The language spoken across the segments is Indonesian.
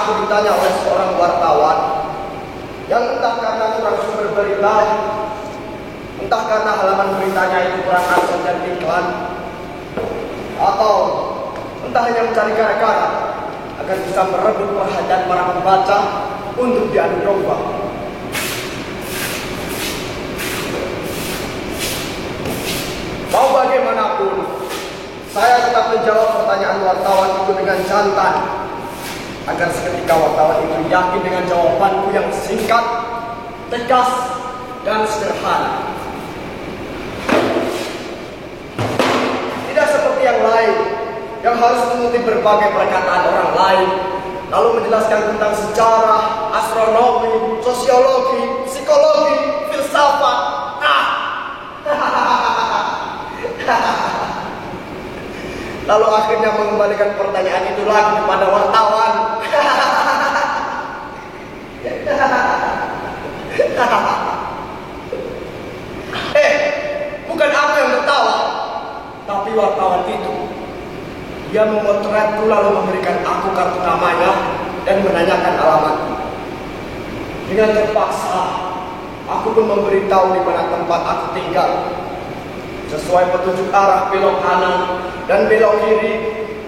aku ditanya oleh seorang wartawan yang entah karena kurang sumber berita, entah karena halaman beritanya itu kurang aksen dan iklan, atau entah hanya mencari gara-gara agar bisa merebut perhatian para pembaca untuk diadu domba. Mau bagaimanapun, saya tetap menjawab pertanyaan wartawan itu dengan jantan, agar seketika wartawan itu yakin dengan jawabanku yang singkat, tegas, dan sederhana. Tidak seperti yang lain, yang harus mengutip berbagai perkataan orang lain, lalu menjelaskan tentang sejarah, astronomi, sosiologi, psikologi, filsafat. Lalu akhirnya mengembalikan pertanyaan itu lagi kepada wartawan. Bukan aku yang tertawa, tapi wartawan itu. Dia memotretku lalu memberikan aku kartu namanya dan menanyakan alamatku. Dengan terpaksa, aku pun memberitahu di mana tempat aku tinggal. Sesuai petunjuk arah belok kanan dan belok kiri,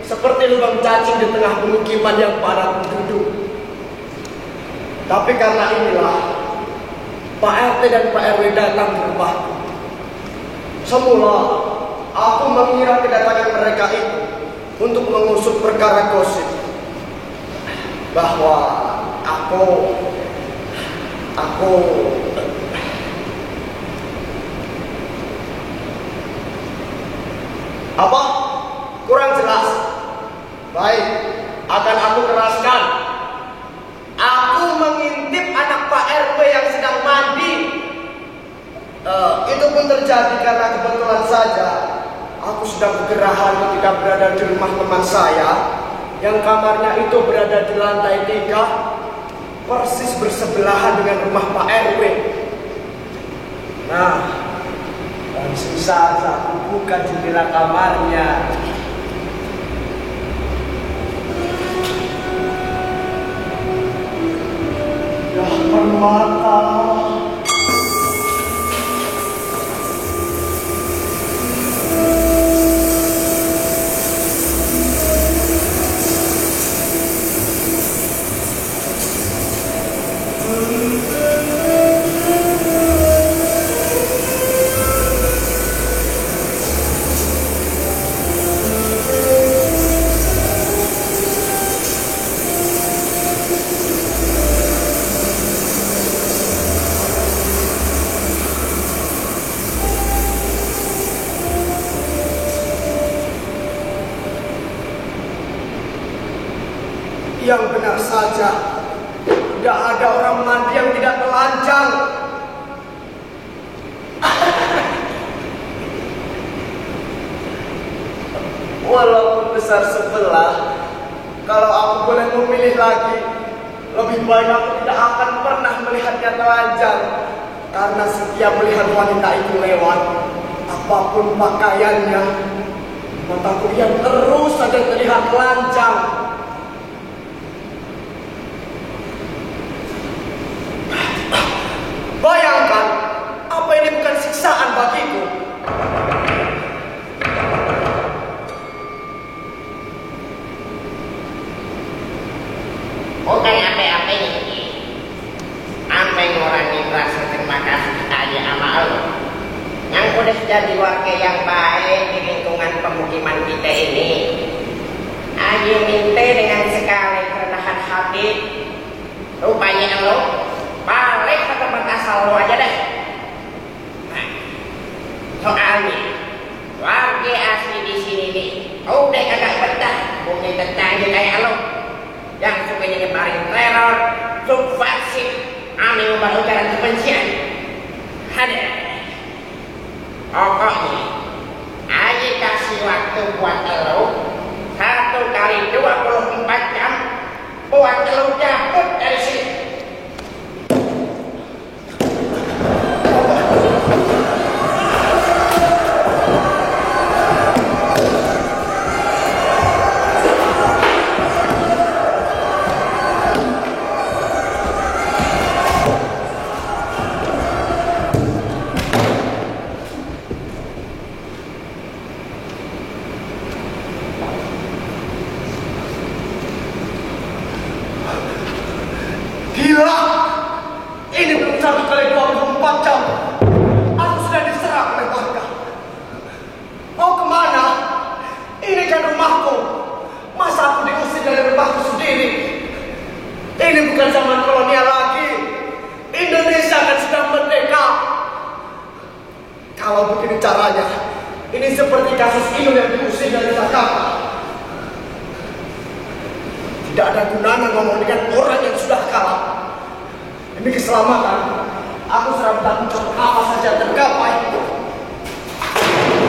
seperti lubang cacing di tengah pemukiman yang padat penduduk. Tapi karena inilah, Pak RT dan Pak RW datang ke rumahku. Semula, aku mengira kedatangan mereka itu untuk mengusut perkara gosip bahwa aku apa? Kurang jelas. Baik, akan aku keraskan. Aku mengintip anak Pak RW yang sedang mandi. Itu pun terjadi karena kebetulan saja aku sedang bergerahan ketika berada di rumah teman saya yang kamarnya itu berada di lantai 3, persis bersebelahan dengan rumah Pak RW. Nah, langsung saja aku buka jendela kamarnya. Ya permata. Yang benar saja, tidak ada orang mandi yang tidak telanjang. Walaupun besar sebelah, kalau aku boleh memilih lagi, lebih baik aku tidak akan pernah melihatnya telanjang. Karena setiap melihat wanita itu lewat, apapun pakaiannya, mataku yang terus saja terlihat telanjang. Bayangkan, apa ini bukan siksaan bagiku? Bukan apa-apa ini. Sampai ngurangi rasa terima kasih aja sama lo yang udah jadi warga yang baik di lingkungan pemukiman kita ini. Aja minta dengan sekali kerendahan hati, rupanya lo balik ke tempat asal lo aja deh. Nah, soalnya warga asli di sini nih udah kagak betah punya tetangga kayak lo yang sukanya nyebarin teror, subversif, aneh ujaran kebencian. Ada. Pokoknya, aja kasih waktu buat lo 1 kali 24 jam buat lo cabut dari sini. caranya. Ini seperti kasus Inul yang diusir dari Jakarta. Tidak ada gunanya ngomong dengan orang yang sudah kalah. Demi keselamatan, aku sudah mencoba apa saja tergapai.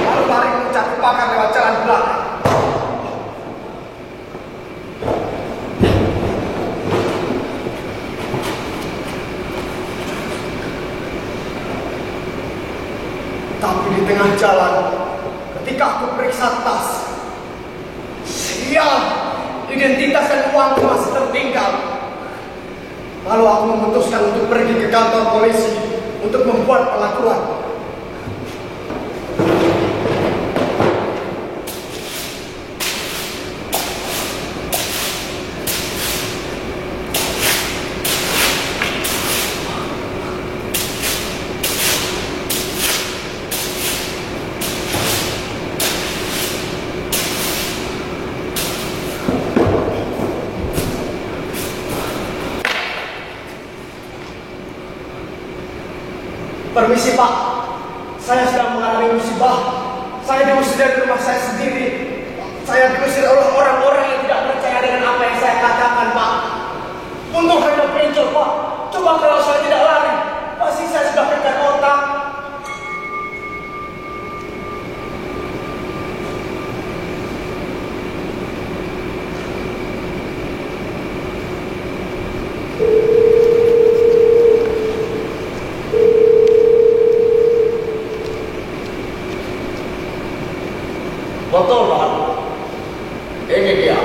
Lalu lari mencari pakan lewat jalan belakang. Tapi di tengah jalan, ketika aku periksa tas, sial, identitas dan uang masih tertinggal. Lalu aku memutuskan untuk pergi ke kantor polisi untuk membuat pengakuan. Permisi Pak, saya sedang mengalami musibah. Saya diusir dari rumah saya sendiri. Saya diusir oleh orang-orang yang tidak percaya dengan apa yang saya katakan Pak. Untung hanya pencur Pak. Coba kalau saya tidak lari, pasti saya sudah pecah otak. Betul Pak, ini dia.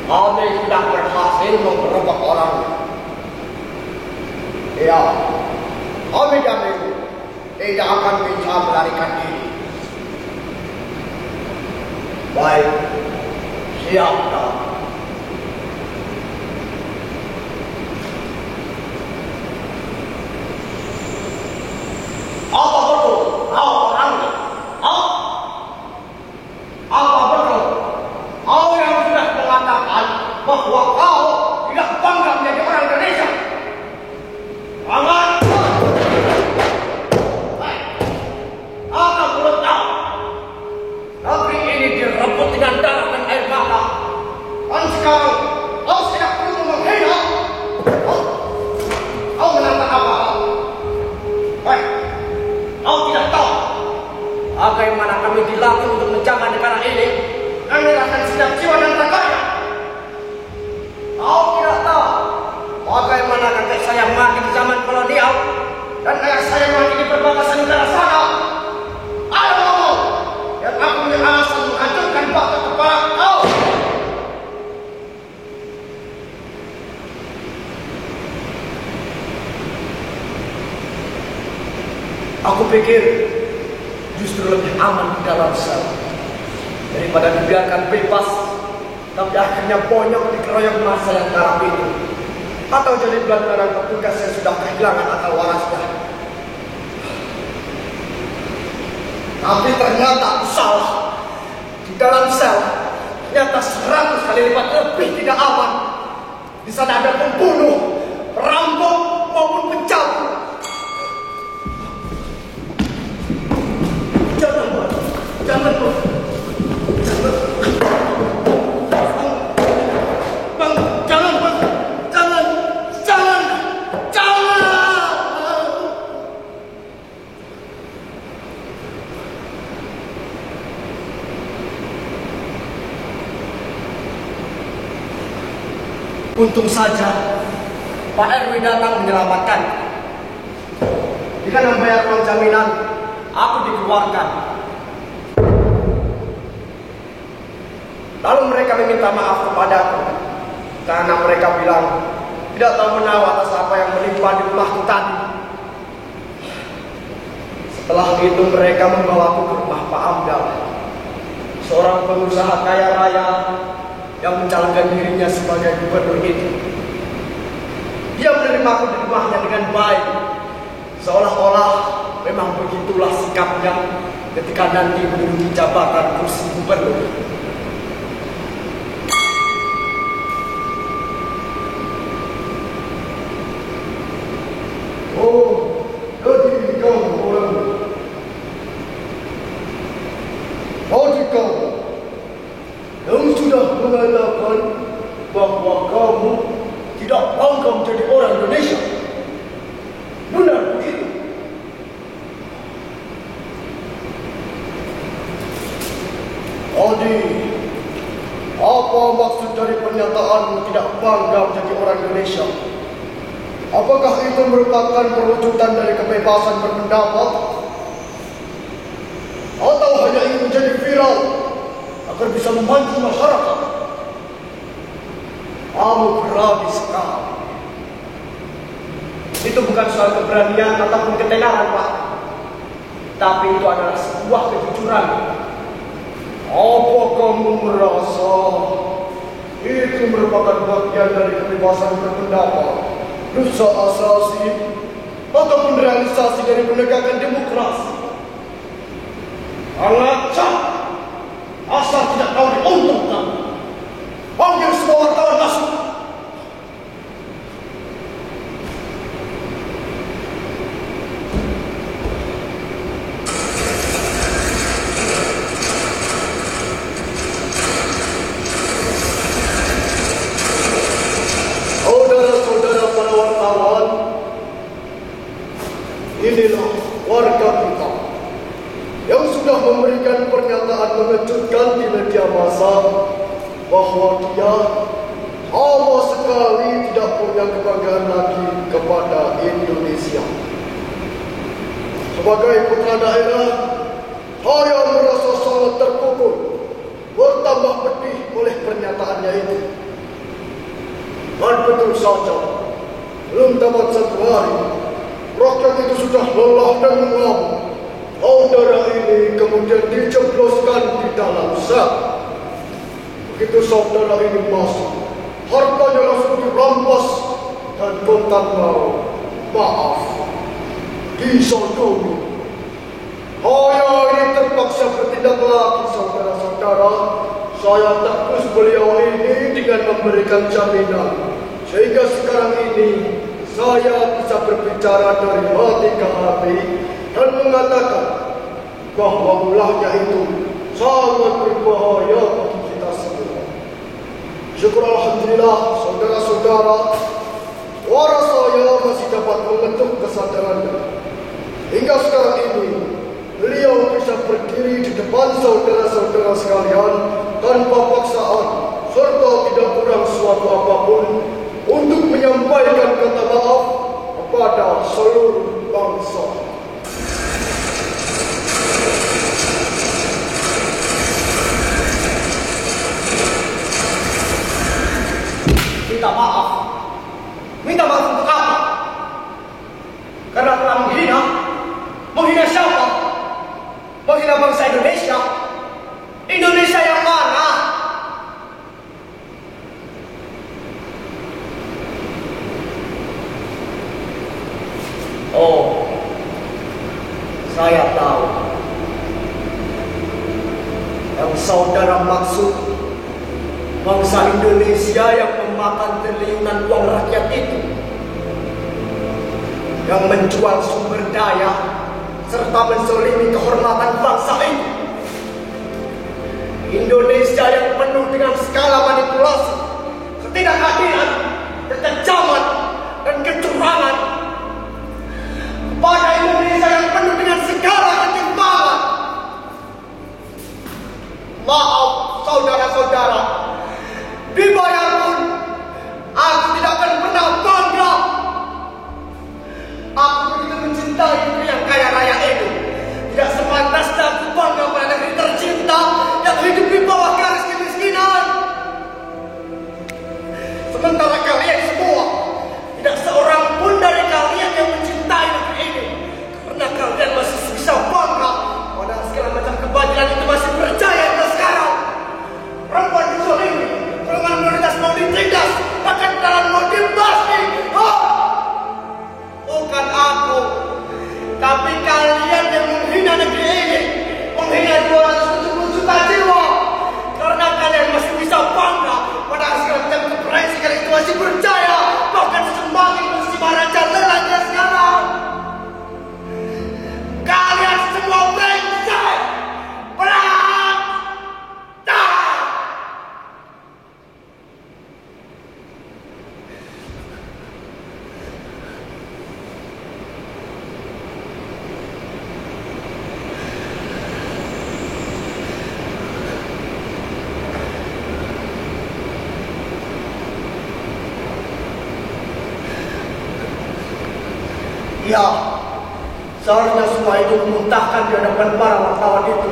Kami sudah berhasil menggerebek orangnya. Iya, kami jamin tidak akan bisa melarikan diri. Baik, siap Pak. Apa betul kau orangnya? Apa betul kau yang sudah mengatakan bahwa kau tidak bangga menjadi orang Indonesia? Jangan! Aku belum tahu. Negeri ini direbut dengan darah dan air mata. Dan sekarang kau tidak perlu menghina. Kau menantang apa? Kau tidak tahu bagaimana kami dilatih untuk menjaga negara ini dan menyerahkan setiap jiwa dan raganya. Kau tidak tahu bagaimana kakek saya mati di zaman kolonial dan ayah saya mati di perbatasan negara sana. Ayo ngomong, dan aku punya alasan menghancurkan batu kepala kau. Aku pikir justru lebih aman di dalam sel daripada dibiarkan bebas, tapi akhirnya bonyok dikeroyok masa yang garap itu, atau jadi belantaran petugas yang sudah kehilangan akal warasnya. Tapi ternyata aku salah. Di dalam sel ternyata 100 kali lipat lebih tidak aman. Di sana ada pembunuh, perampok maupun pencabut. Jangan bang, jangan bang, jangan. Untung saja Pak RW datang menyelamatkan. Jika membayar uang jaminan, aku dikeluarkan. Lalu mereka meminta maaf kepadaku karena mereka bilang tidak tahu menahu atas apa yang menimpa di rumahku tadi. Setelah itu mereka membawaku ke rumah Pak Amdal, seorang pengusaha kaya raya yang mencalonkan dirinya sebagai gubernur itu. Dia menerimaku di rumahnya dengan baik, seolah-olah memang begitulah sikapnya ketika nanti menduduki jabatan kursi gubernur. Oh, jadi kamu orang kamu tidak bangga menjadi orang Indonesia. Benar begitu? Adi, apa maksud dari pernyataanmu tidak bangga menjadi orang Indonesia? Apakah itu merupakan perwujudan dari kebebasan berpendapat? Atau hanya ingin menjadi viral agar bisa memancing masyarakat? Kamu berani sekali. Itu bukan soal keberanian ataupun ketenaran, Pak. Tapi itu adalah sebuah kejujuran. Apa kamu merasa itu merupakan bagian dari kebebasan berpendapat, dosa asasi, ataupun realisasi dari penegakan demokrasi? Alacak, asal tidak tahu diuntungkan. Panggil semua wartawan masuk. Saudara-saudara para wartawan, inilah warga kita yang sudah memberikan pernyataan mengejutkan di media massa bahwa dia sama sekali tidak punya kebanggaan lagi kepada Indonesia. Sebagai putra daerah, saya merasa sangat terpukul, bertambah pedih oleh pernyataannya itu. Dan betul saja, belum tamat 1 hari, rakyat itu sudah lelah dan mengamuk. Saudara ini kemudian dijebloskan di dalam sel. Begitu saudara ini masuk, hartanya langsung dirampas dan kontan mau maaf disodoni. Saya ini terpaksa bertindak lagi, saudara-saudara. Saya tebus beliau ini dengan memberikan jaminan, sehingga sekarang ini saya bisa berbicara dari hati ke hati dan mengatakan bahwa ulahnya itu sangat berbahaya bagi kita semua. Syukur alhamdulillah, saudara-saudara, suara saya masih dapat mengetuk kesadarannya. Hingga sekarang ini, beliau bisa berdiri di depan saudara-saudara sekalian tanpa paksaan, serta tidak kurang suatu apapun untuk menyampaikan kata maaf kepada seluruh bangsa. Minta maaf? Minta maaf untuk apa? Karena telah menghina? Menghina siapa? Menghina bangsa Indonesia? Indonesia yang mana? Oh, saya tahu. Yang saudara maksud bangsa Indonesia yang memakan triliunan uang rakyat itu, yang menjual sumber daya serta menzalimi kehormatan bangsa ini. Indonesia yang penuh dengan segala manipulasi, ketidakadilan, kekejaman, dan kecurangan. Pada Indonesia yang penuh dengan segala ketimpangan. Maaf saudara-saudara, dibayar pun aku tidak akan pernah bangga. Aku begitu mencintai negeri yang kaya raya ini. Tidak sepantasnya aku bangga pada negeri tercinta yang hidup di bawah garis kemiskinan. Sementara kalian semua, tidak seorang pun dari kalian yang mencintai negeri ini, karena kalian masih bisa bangga pada segala macam kebajikan itu masih percaya hingga sekarang. Perempuan dizalimi, golongan minoritas mau ditindas, bahkan dalam mau dibasmi. Bukan aku, tapi kalian yang menghina negeri ini, menghina 270 juta jiwa, karena kalian masih bisa bangga pada segala macam keberesingan itu masih Ya, seharusnya semua itu memuntahkan di hadapan para wartawan itu.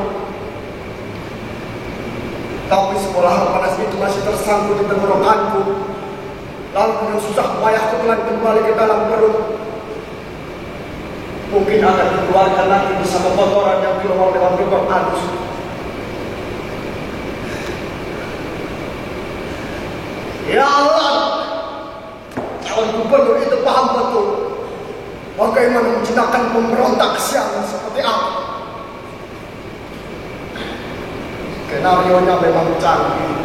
Tapi sekolah panas itu masih tersangkut di tenggorokanku. Lalu dengan susah payah telan kembali ke dalam perut. Mungkin akan dikeluarkan lagi bersama kotoran yang keluar lewat lubang anus. Ya Allah, calon gubernur itu paham betul bagaimana menjinakkan pemberontak kesiangan seperti aku. Skenario-nya memang canggih.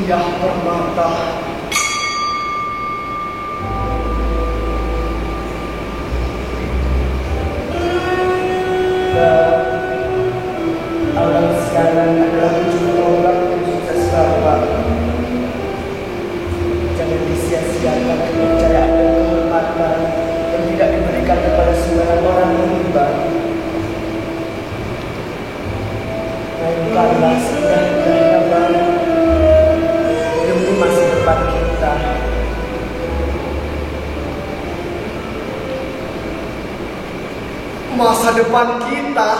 Dia permata. Alam sekarang adalah ujung tombak dan sukses Bapak. Jangan disia-siakan kepercayaan dan kehormatan yang tidak diberikan kepada sembarang orang menimba. Mainkanlah sebenarnya Bapak demi masa depan kita. Masa depan kita.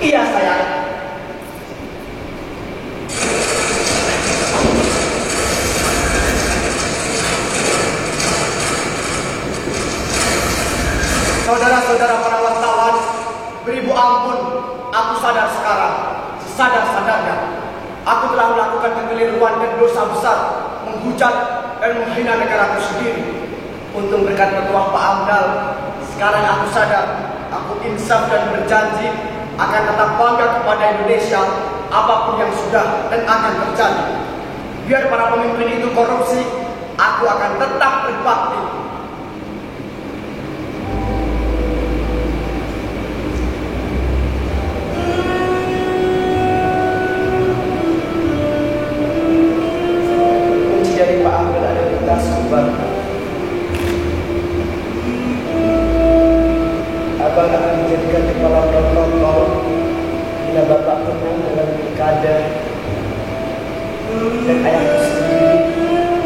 Iya sayang. Saudara-saudara para wartawan, beribu ampun, aku sadar sekarang, sadar-sadarnya. Aku telah melakukan kekeliruan dan dosa besar, menghujat dan menghina negaraku sendiri. Untuk berkat petuah Pak Amdal, sekarang aku sadar, aku insaf dan berjanji akan tetap bangga kepada Indonesia apapun yang sudah dan akan terjadi. Biar para pemimpin itu korupsi, aku akan tetap berbakti. Kunci dari Pak Amdal ada di tasku Bapak. Abang akan menjadikan kepala protokol bila Bapak menang dalam pilkada. Dan ayahku sendiri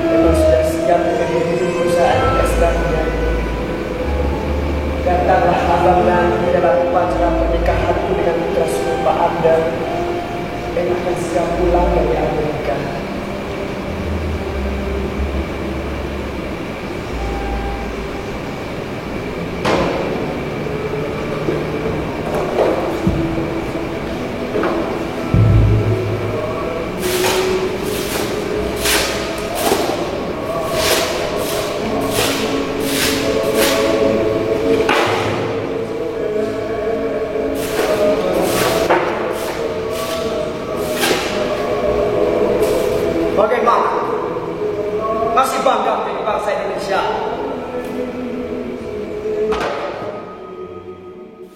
memang sudah siap menjadi perusahaan investasinya. Datanglah abang nanti dalam upacara pernikahanku dengan putra sulung Pak Amdal yang akan segera pulang dari Amerika.